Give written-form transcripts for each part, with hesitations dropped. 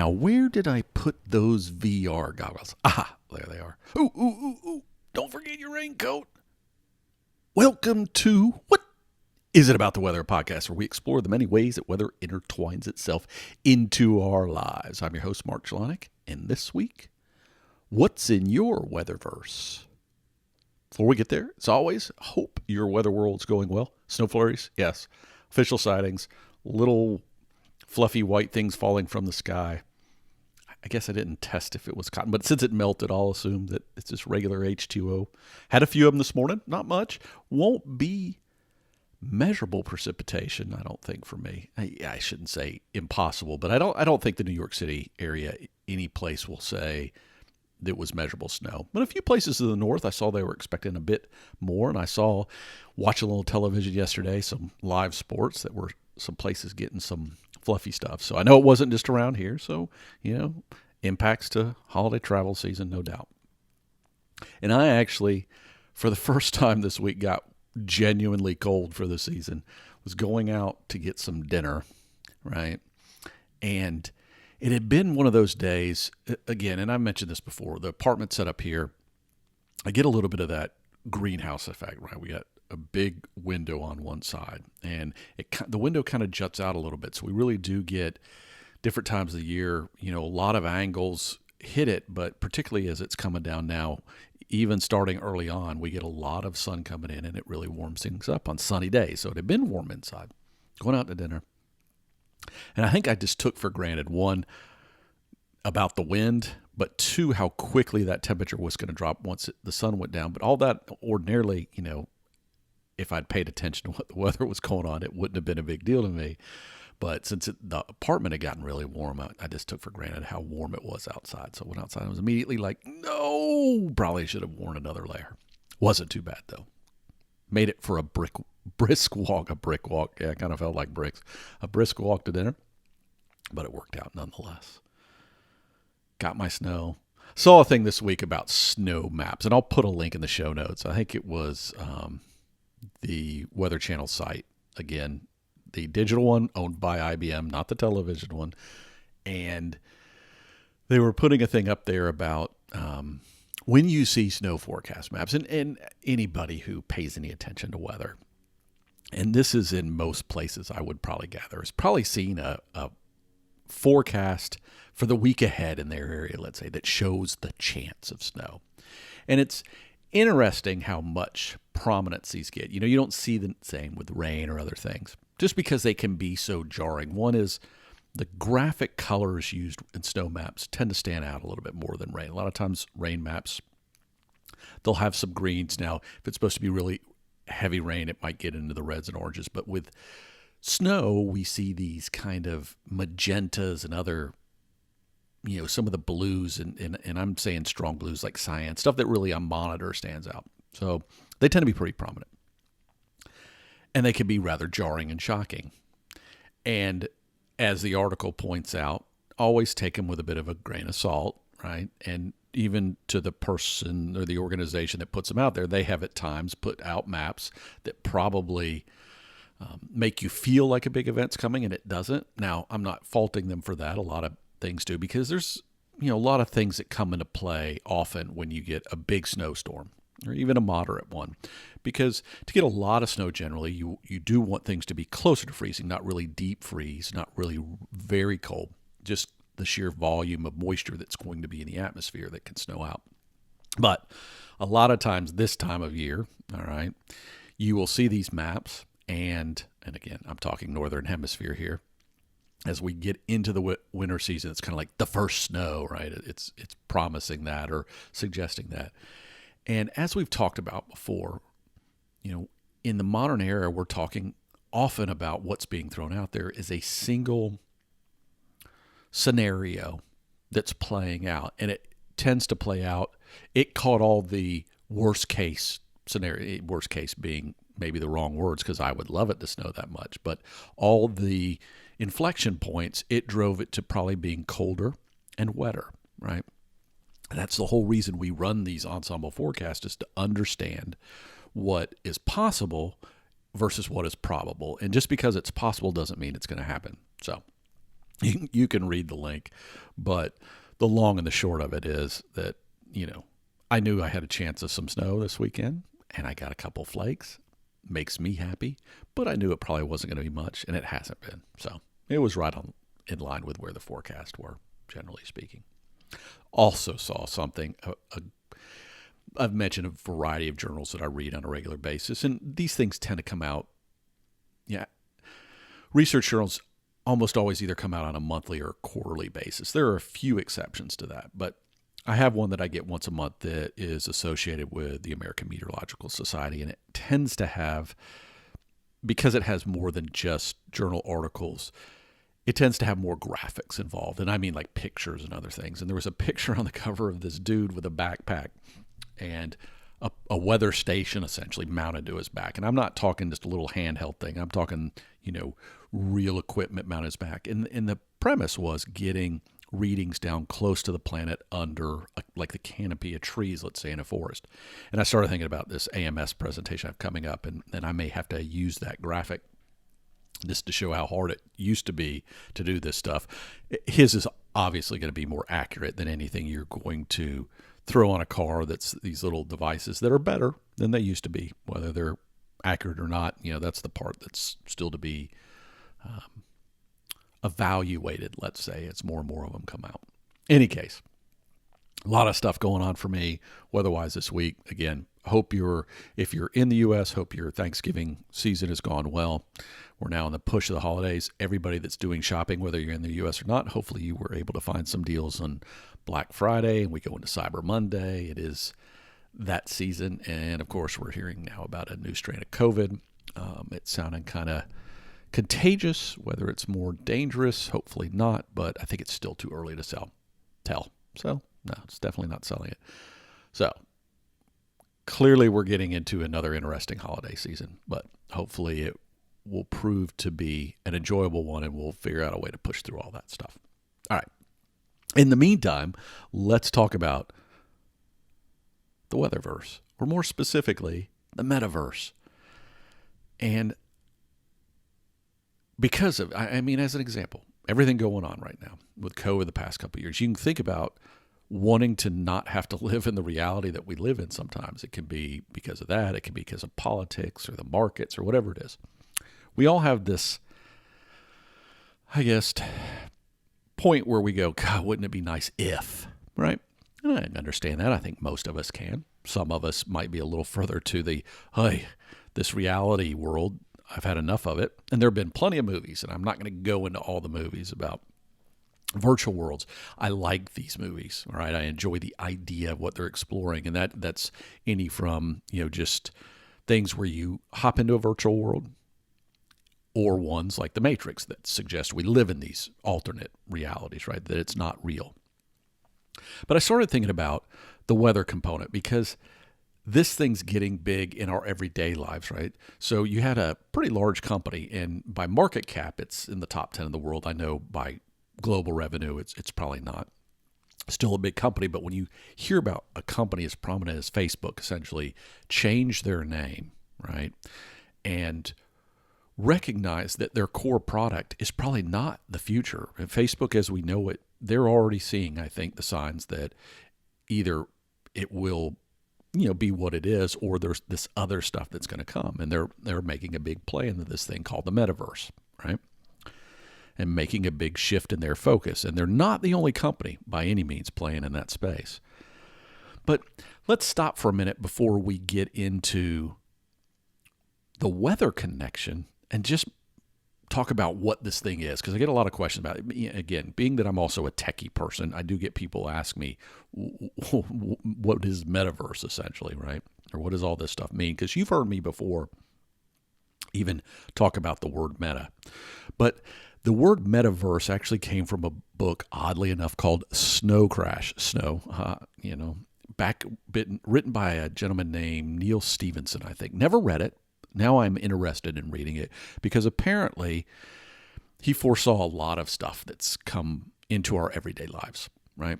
Now, where did I put those VR goggles? Ah, there they are. Ooh, ooh, ooh, ooh. Don't forget your raincoat. Welcome to What Is It About the Weather, a podcast where we explore the many ways that weather intertwines itself into our lives. I'm your host, Mark Chalonic, and this week, what's in your Weatherverse? Before we get there, as always, hope your weather world's going well. Snow flurries, yes. Official sightings, little fluffy white things falling from the sky. I guess I didn't test if it was cotton, but since it melted, I'll assume that it's just regular H2O. Had a few of them this morning, not much. Won't be measurable precipitation, I don't think, for me. I shouldn't say impossible, but I don't think the New York City area, any place will say that was measurable snow. But a few places to the north, I saw they were expecting a bit more, and I saw, watching a little television yesterday, some live sports that were some places getting some fluffy stuff. So I know it wasn't just around here. So, impacts to holiday travel season, no doubt. And I actually, for the first time this week, got genuinely cold for the season. Was going out to get some dinner, right? And it had been one of those days, again, and I mentioned this before, the apartment set up here, I get a little bit of that greenhouse effect, right? We got a big window on one side, and the window kind of juts out a little bit. So we really do get different times of the year, a lot of angles hit it, but particularly as it's coming down now, even starting early on, we get a lot of sun coming in, and it really warms things up on sunny days. So it had been warm inside, going out to dinner. And I think I just took for granted, one, about the wind, but two, how quickly that temperature was going to drop once the sun went down. But all that ordinarily, if I'd paid attention to what the weather was going on, it wouldn't have been a big deal to me. But since the apartment had gotten really warm, I just took for granted how warm it was outside. So I went outside and was immediately like, no, probably should have worn another layer. Wasn't too bad, though. Made it for a brisk walk. Yeah, it kind of felt like bricks. A brisk walk to dinner, but it worked out nonetheless. Got my snow. Saw a thing this week about snow maps, and I'll put a link in the show notes. I think it was the Weather Channel site. Again, the digital one owned by IBM, not the television one. And they were putting a thing up there about when you see snow forecast maps, and anybody who pays any attention to weather, and this is in most places I would probably gather, has probably seen a forecast for the week ahead in their area, let's say, that shows the chance of snow. And it's interesting how much prominence these get. You don't see the same with rain or other things, just because they can be so jarring. One is the graphic colors used in snow maps tend to stand out a little bit more than rain. A lot of times rain maps, they'll have some greens. Now, if it's supposed to be really heavy rain, it might get into the reds and oranges. But with snow, we see these kind of magentas and other, some of the blues, and I'm saying strong blues like cyan, stuff that really on monitor stands out. So they tend to be pretty prominent. And they can be rather jarring and shocking. And as the article points out, always take them with a bit of a grain of salt, right? And even to the person or the organization that puts them out there, they have at times put out maps that probably make you feel like a big event's coming, and it doesn't. Now, I'm not faulting them for that. A lot of things do, because there's a lot of things that come into play often when you get a big snowstorm or even a moderate one. Because to get a lot of snow generally, you do want things to be closer to freezing, not really deep freeze, not really very cold, just the sheer volume of moisture that's going to be in the atmosphere that can snow out. But a lot of times this time of year, all right, you will see these maps, and again, I'm talking northern hemisphere here. As we get into the winter season, it's kind of like the first snow, right? It's promising that or suggesting that. And as we've talked about before, in the modern era, we're talking often about what's being thrown out there is a single scenario that's playing out. And it tends to play out. It caught all the worst case scenario, worst case being maybe the wrong words, because I would love it to snow that much. But all the inflection points, it drove it to probably being colder and wetter, right? And that's the whole reason we run these ensemble forecasts, is to understand what is possible versus what is probable. And just because it's possible doesn't mean it's going to happen. So You can read the link, but the long and the short of it is that, I knew I had a chance of some snow this weekend, and I got a couple flakes. Makes me happy, but I knew it probably wasn't going to be much, and it hasn't been. So it was right on in line with where the forecasts were, generally speaking. Also saw something. I've mentioned a variety of journals that I read on a regular basis, and these things tend to come out. Yeah, research journals almost always either come out on a monthly or quarterly basis. There are a few exceptions to that, but I have one that I get once a month that is associated with the American Meteorological Society, and it tends to have, because it has more than just journal articles, it tends to have more graphics involved, and I mean like pictures and other things. And there was a picture on the cover of this dude with a backpack and a weather station essentially mounted to his back. And I'm not talking just a little handheld thing. I'm talking, real equipment mounted his back. And the premise was getting readings down close to the planet under like the canopy of trees, let's say in a forest. And I started thinking about this AMS presentation I have coming up, and I may have to use that graphic just to show how hard it used to be to do this stuff. His is obviously going to be more accurate than anything you're going to throw on a car. That's these little devices that are better than they used to be. Whether they're accurate or not, that's the part that's still to be evaluated, let's say, as more and more of them come out. Any case, a lot of stuff going on for me weather-wise this week. Again, if you're in the U.S., hope your Thanksgiving season has gone well. We're now in the push of the holidays. Everybody that's doing shopping, whether you're in the U.S. or not, hopefully you were able to find some deals on Black Friday, and we go into Cyber Monday. It is that season, and of course, we're hearing now about a new strain of COVID. It's sounding kind of contagious. Whether it's more dangerous, hopefully not, but I think it's still too early to tell. So, no, it's definitely not selling it. So, clearly we're getting into another interesting holiday season, but hopefully it will prove to be an enjoyable one, and we'll figure out a way to push through all that stuff. All right. In the meantime, let's talk about the Weatherverse, or more specifically, the Metaverse. And because of, as an example, everything going on right now with COVID the past couple of years, you can think about wanting to not have to live in the reality that we live in sometimes. It can be because of that. It can be because of politics or the markets or whatever it is. We all have this, I guess, point where we go, God, wouldn't it be nice if, right? And I understand that. I think most of us can. Some of us might be a little further to the, hey, this reality world, I've had enough of it. And there have been plenty of movies, and I'm not going to go into all the movies about virtual worlds. I like these movies, all right? I enjoy the idea of what they're exploring, and that's any from, just things where you hop into a virtual world, or ones like The Matrix that suggest we live in these alternate realities, right? That it's not real. But I started thinking about the weather component, because this thing's getting big in our everyday lives, right? So you had a pretty large company, and by market cap, it's in the top 10 in the world. I know by global revenue, it's probably not. Still a big company, but when you hear about a company as prominent as Facebook essentially change their name, right? And recognize that their core product is probably not the future. And Facebook, as we know it, they're already seeing, I think, the signs that either it will, be what it is, or there's this other stuff that's going to come. And they're making a big play into this thing called the Metaverse, right? And making a big shift in their focus. And they're not the only company by any means playing in that space. But let's stop for a minute before we get into the weather connection and just talk about what this thing is, because I get a lot of questions about it. Again, being that I'm also a techie person, I do get people ask me, what is Metaverse essentially, right? Or what does all this stuff mean? Because you've heard me before even talk about the word meta. But the word Metaverse actually came from a book, oddly enough, called Snow Crash. Written by a gentleman named Neil Stephenson, I think. Never read it. Now I'm interested in reading it, because apparently he foresaw a lot of stuff that's come into our everyday lives, right?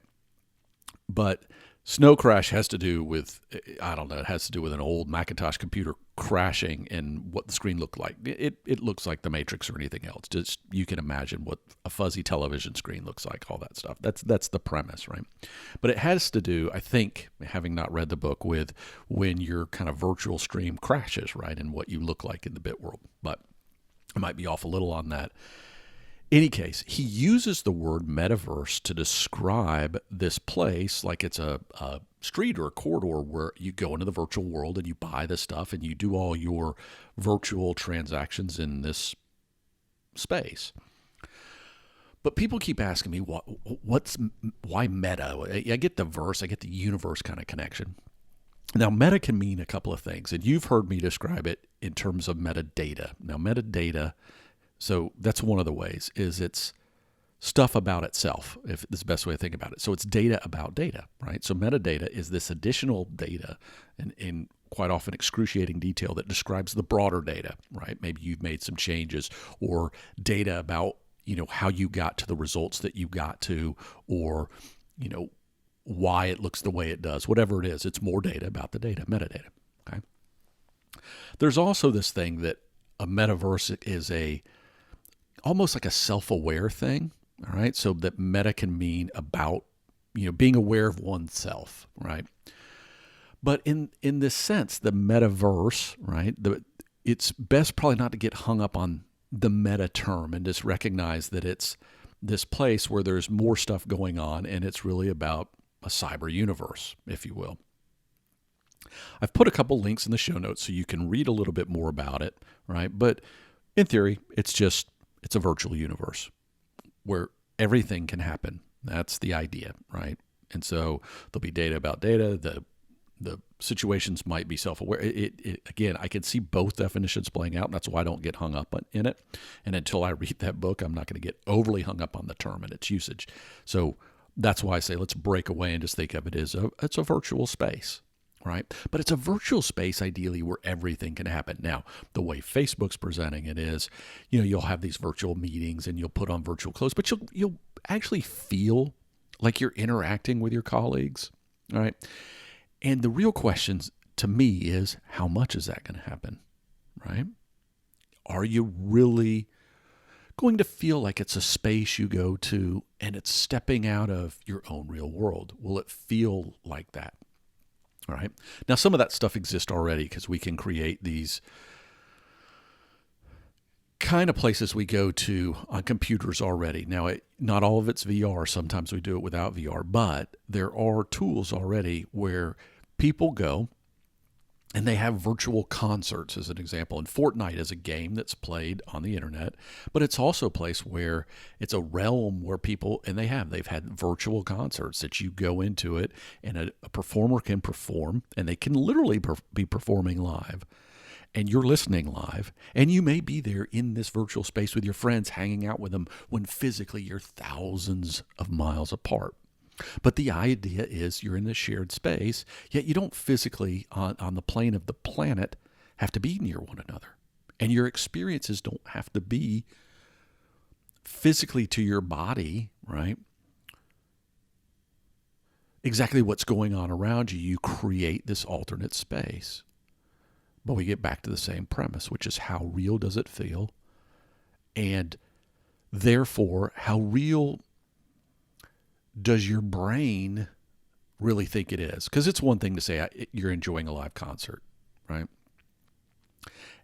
But Snow crash has to do with, I don't know, it has to do with an old Macintosh computer crashing and what the screen looked like. It looks like the Matrix or anything else. Just you can imagine what a fuzzy television screen looks like, all that stuff. That's the premise, right? But it has to do, I think, having not read the book, with when your kind of virtual stream crashes, right, and what you look like in the bit world. But I might be off a little on that. Any case, he uses the word metaverse to describe this place like it's a street or a corridor where you go into the virtual world and you buy the stuff and you do all your virtual transactions in this space. But people keep asking me, why meta? I get the verse, I get the universe kind of connection. Now, meta can mean a couple of things, and you've heard me describe it in terms of metadata. Now, metadata, so that's one of the ways, is it's stuff about itself, if it's the best way to think about it. So it's data about data, right? So metadata is this additional data in quite often excruciating detail that describes the broader data, right? Maybe you've made some changes, or data about, how you got to the results that you got to, or, why it looks the way it does. Whatever it is, it's more data about the data, metadata, okay? There's also this thing that a metaverse is almost like a self-aware thing, all right? So that meta can mean about, being aware of oneself, right? But in this sense, the metaverse, right, it's best probably not to get hung up on the meta term and just recognize that it's this place where there's more stuff going on, and it's really about a cyber universe, if you will. I've put a couple links in the show notes so you can read a little bit more about it, right? But in theory, it's a virtual universe where everything can happen. That's the idea, right? And so there'll be data about data. The situations might be self-aware. Again, I can see both definitions playing out, and that's why I don't get hung up in it. And until I read that book, I'm not going to get overly hung up on the term and its usage. So that's why I say let's break away and just think of it as it's a virtual space, right? But it's a virtual space, ideally, where everything can happen. Now, the way Facebook's presenting it is, you'll have these virtual meetings and you'll put on virtual clothes, but you'll actually feel like you're interacting with your colleagues, all right? And the real question to me is, how much is that going to happen, right? Are you really going to feel like it's a space you go to and it's stepping out of your own real world? Will it feel like that? All right. Now, some of that stuff exists already because we can create these kind of places we go to on computers already. Now, not all of it's VR. Sometimes we do it without VR, but there are tools already where people go and they have virtual concerts, as an example. And Fortnite is a game that's played on the internet, but it's also a place where it's a realm where people, and they've had virtual concerts that you go into it, and a performer can perform, and they can literally be performing live, and you're listening live, and you may be there in this virtual space with your friends, hanging out with them, when physically you're thousands of miles apart. But the idea is you're in this shared space, yet you don't physically, on the plane of the planet, have to be near one another. And your experiences don't have to be physically to your body, right? Exactly what's going on around you. You create this alternate space. But we get back to the same premise, which is, how real does it feel? And therefore, how real does your brain really think it is? Because it's one thing to say you're enjoying a live concert, right?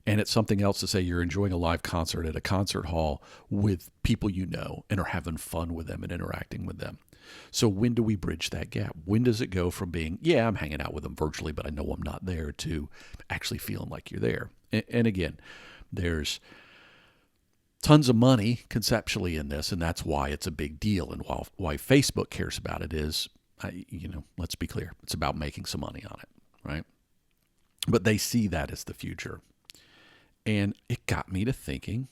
And it's something else to say you're enjoying a live concert at a concert hall with people you know and are having fun with them and interacting with them. So when do we bridge that gap? When does it go from being, yeah, I'm hanging out with them virtually, but I know I'm not there, to actually feeling like you're there? And again, there's tons of money conceptually in this, and that's why it's a big deal. And why Facebook cares about it is, let's be clear, it's about making some money on it, right? But they see that as the future. And it got me to thinking,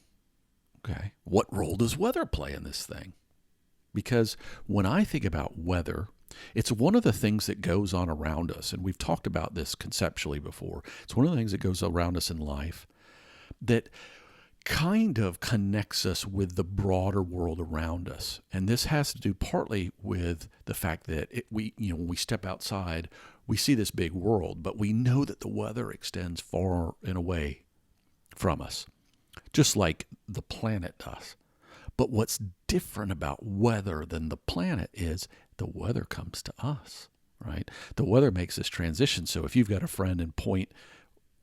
okay, what role does weather play in this thing? Because when I think about weather, it's one of the things that goes on around us. And we've talked about this conceptually before. It's one of the things that goes around us in life that kind of connects us with the broader world around us. And this has to do partly with the fact that when we step outside, we see this big world, but we know that the weather extends far and away from us, just like the planet does. But what's different about weather than the planet is the weather comes to us, right? The weather makes this transition. So if you've got a friend in point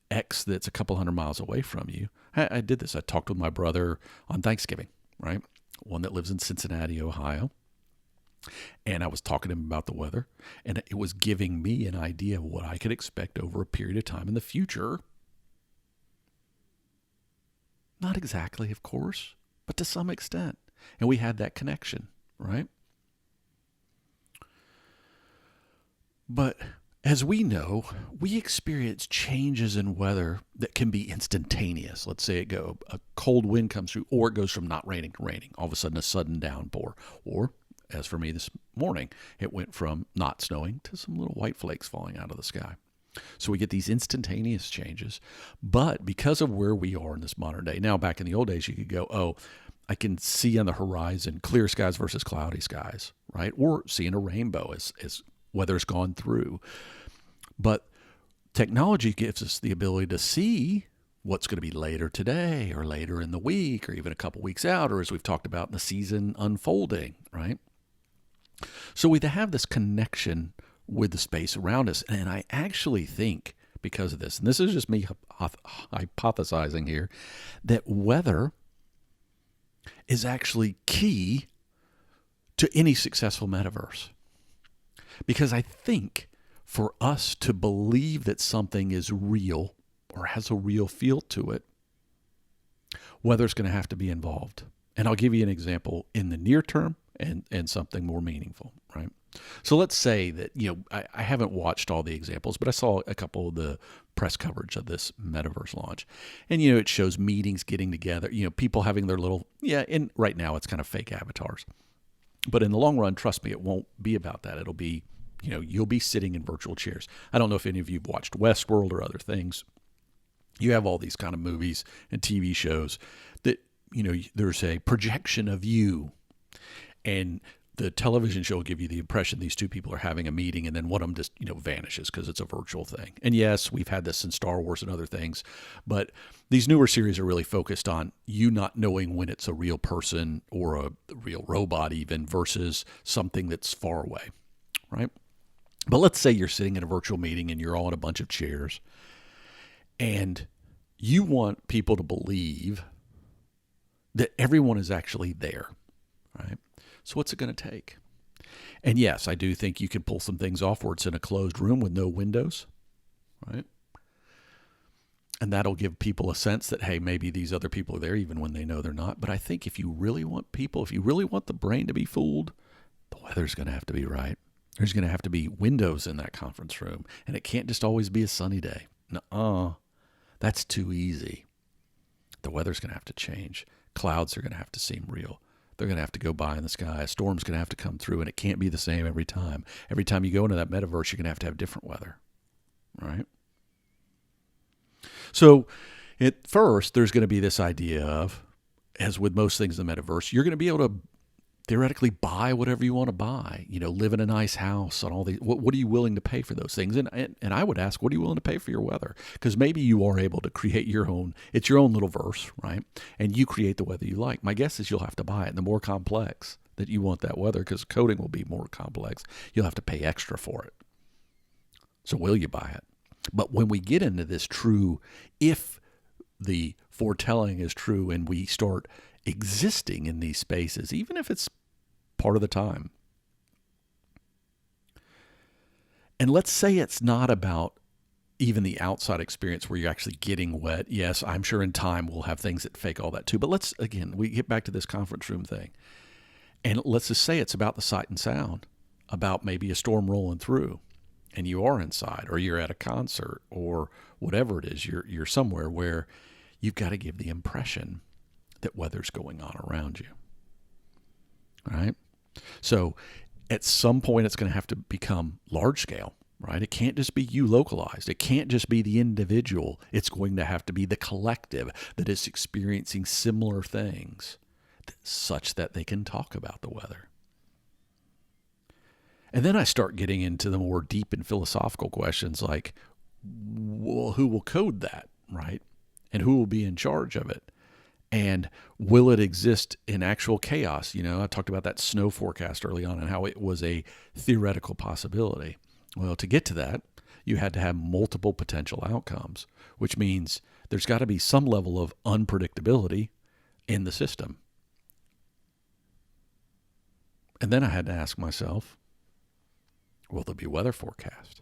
X that's a couple hundred miles away from you, I did this. I talked with my brother on Thanksgiving, right? One that lives in Cincinnati, Ohio. And I was talking to him about the weather, and it was giving me an idea of what I could expect over a period of time in the future. Not exactly, of course, but to some extent. And we had that connection, right? But as we know, we experience changes in weather that can be instantaneous. Let's say a cold wind comes through, or it goes from not raining to raining. All of a sudden, a sudden downpour. Or, as for me this morning, it went from not snowing to some little white flakes falling out of the sky. So we get these instantaneous changes. But because of where we are in this modern day, now back in the old days, you could go, oh, I can see on the horizon clear skies versus cloudy skies, right? Or seeing a rainbow as weather's gone through. But technology gives us the ability to see what's going to be later today or later in the week or even a couple weeks out, or as we've talked about in the season unfolding, right? So we have this connection with the space around us. And I actually think because of this, and this is just me hypothesizing here, that weather is actually key to any successful metaverse. Because I think for us to believe that something is real or has a real feel to it, weather's going to have to be involved. And I'll give you an example in the near term and something more meaningful, right? So let's say that, I haven't watched all the examples, but I saw a couple of the press coverage of this Metaverse launch. And, it shows meetings getting together, people having their little, and right now it's kind of fake avatars. But in the long run, trust me, it won't be about that. It'll be, you'll be sitting in virtual chairs. I don't know if any of you have watched Westworld or other things. You have all these kind of movies and TV shows that, there's a projection of you, and the television show will give you the impression these two people are having a meeting, and then one of them just, vanishes because it's a virtual thing. And yes, we've had this in Star Wars and other things, but these newer series are really focused on you not knowing when it's a real person or a real robot even versus something that's far away, right? But let's say you're sitting in a virtual meeting and you're all in a bunch of chairs, and you want people to believe that everyone is actually there, right? So what's it going to take? And yes, I do think you can pull some things off where it's in a closed room with no windows, right? And that'll give people a sense that, hey, maybe these other people are there even when they know they're not. But I think if you really want the brain to be fooled, the weather's going to have to be right. There's going to have to be windows in that conference room. And it can't just always be a sunny day. Nuh-uh. That's too easy. The weather's going to have to change. Clouds are going to have to seem real. They're going to have to go by in the sky. A storm's going to have to come through, and it can't be the same every time. Every time you go into that metaverse, you're going to have different weather, right? So at first, there's going to be this idea of, as with most things in the metaverse, you're going to be able to theoretically buy whatever you want to buy, live in a nice house and all these. What are you willing to pay for those things? And I would ask, what are you willing to pay for your weather? Because maybe you are able to create it's your own little verse, right? And you create the weather you like. My guess is you'll have to buy it. And the more complex that you want that weather, because coding will be more complex, you'll have to pay extra for it. So will you buy it? But when we get into this if the foretelling is true and we start existing in these spaces, even if it's part of the time. And let's say it's not about even the outside experience where you're actually getting wet. Yes, I'm sure in time we'll have things that fake all that too. But we get back to this conference room thing. And let's just say it's about the sight and sound, about maybe a storm rolling through and you are inside, or you're at a concert, or whatever it is, you're somewhere where you've got to give the impression that weather's going on around you, right? So at some point, it's going to have to become large scale. right? It can't just be you localized. It can't just be the individual. It's going to have to be the collective that is experiencing similar things such that they can talk about the weather. And then I start getting into the more deep and philosophical questions like, well, who will code that, right? And who will be in charge of it? And will it exist in actual chaos? You know, I talked about that snow forecast early on and how it was a theoretical possibility. Well, to get to that, you had to have multiple potential outcomes, which means there's got to be some level of unpredictability in the system. And then I had to ask myself, will there be weather forecast?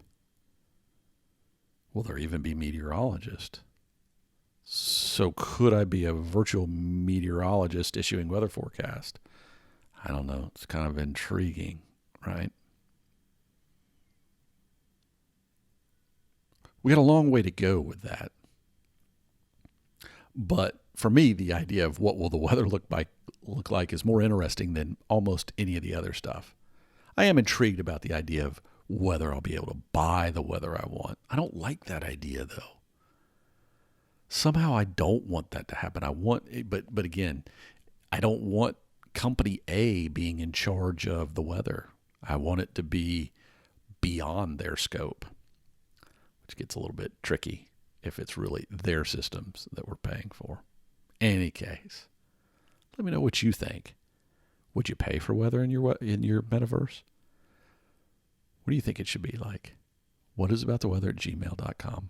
Will there even be meteorologists? So could I be a virtual meteorologist issuing weather forecast? I don't know. It's kind of intriguing, right? We got a long way to go with that. But for me, the idea of what will the weather look like is more interesting than almost any of the other stuff. I am intrigued about the idea of whether I'll be able to buy the weather I want. I don't like that idea, though. Somehow I don't want that to happen. But again, I don't want company A being in charge of the weather. I want it to be beyond their scope, which gets a little bit tricky if it's really their systems that we're paying for. Any case, let me know what you think. Would you pay for weather in your metaverse? What do you think it should be like? whatisabouttheweather@gmail.com.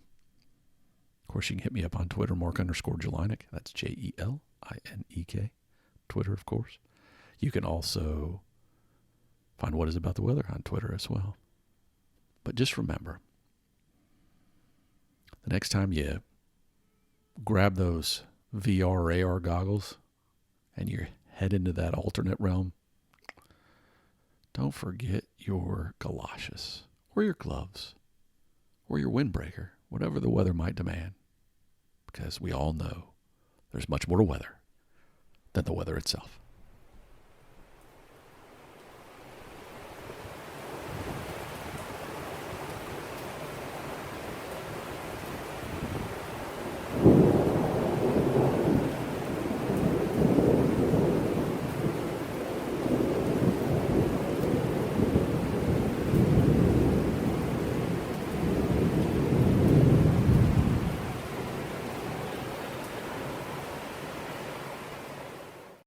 Of course, you can hit me up on Twitter, Mark_Jelinek. That's Jelinek. Twitter, of course. You can also find What Is About the Weather on Twitter as well. But just remember, the next time you grab those VR or AR goggles and you head into that alternate realm, don't forget your galoshes or your gloves or your windbreaker, whatever the weather might demand, because we all know there's much more to weather than the weather itself.